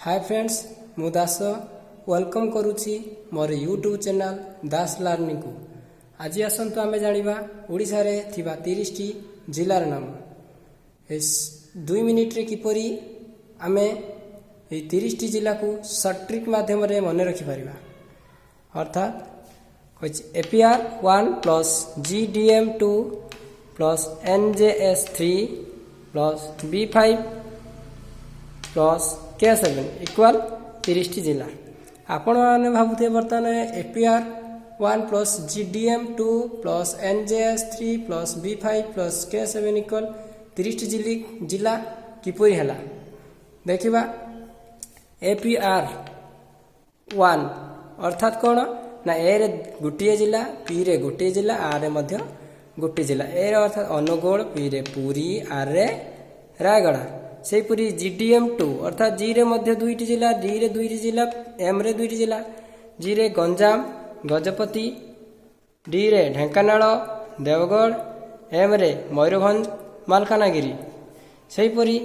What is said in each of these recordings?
Hi friends मु दास welcome करुच्ची मोर YouTube channel दास learning को। आज आसतु आमे जानिबा ओडिशा रे थिबा 30 टी जिलार नाम। इस 2 मिनिट रे किपरि आमे ए 30 टी जिला को शॉर्ट ट्रिक माध्यम रे मने रखि परिबा। अर्थात APR 1 plus GDM 2 plus NJS 3 plus बी5 प्लस K7 इक्वाल 30 टी जिला। आपण मैंने भावुथे बर्तमान APR 1 plus GDM 2 plus NJS 3 plus बी5 प्लस K7 इक्वाल 30 टी जिला किपरि हला देखिबा। एपीआर 1 अर्थात कौन ना ए रे गोटे जिला, पी रे गोटे जिला, आर रे मध्य गोटे जिला। ए रे अर्थात अनुगोल, पी रे पुरी, आर रे रायगड़ा। सेहीपरि जीडीएम 2 अर्थात जी रे मध्य 2टी जिला, डी रे 2टी जिला, एम रे 2टी जिला। जी रे गंजाम गजपति, डी रे ढेंकानाल देवगढ़, एम रे मयूरभंज मालकानगिरी। सेहीपरि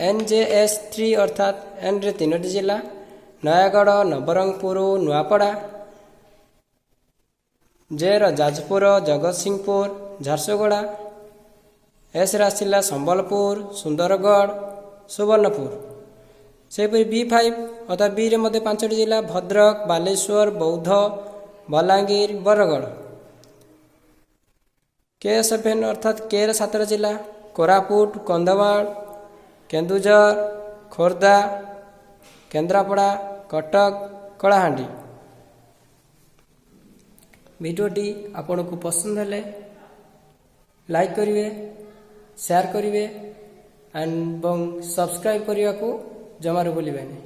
एनजेएस 3 अर्थात एन रे 3टी जिला, नयागढ़ नवरंगपुर नुआपड़ा। जे रो जाजपुर जगतसिंहपुर झारसुगुड़ा। एस रासिला संबलपुर सुंदरगढ़ सुवर्णपुर। सेहीपरि बी5 अर्थात बी रे मध्य 5टी जिला, भद्रक बालेश्वर बौद्ध बलांगीर बरगढ़। K7 अर्थात के रे 7टा जिला, कोरापुट कंधमाल केन्दुझर खोर्धा केन्द्रापड़ा कटक कलाहांडी। भिडियोटी आपन को पसंद हेले लाइक करिवे, शेयर करिवे एंड सब्सक्राइब करने को जमार भूलिबेनी।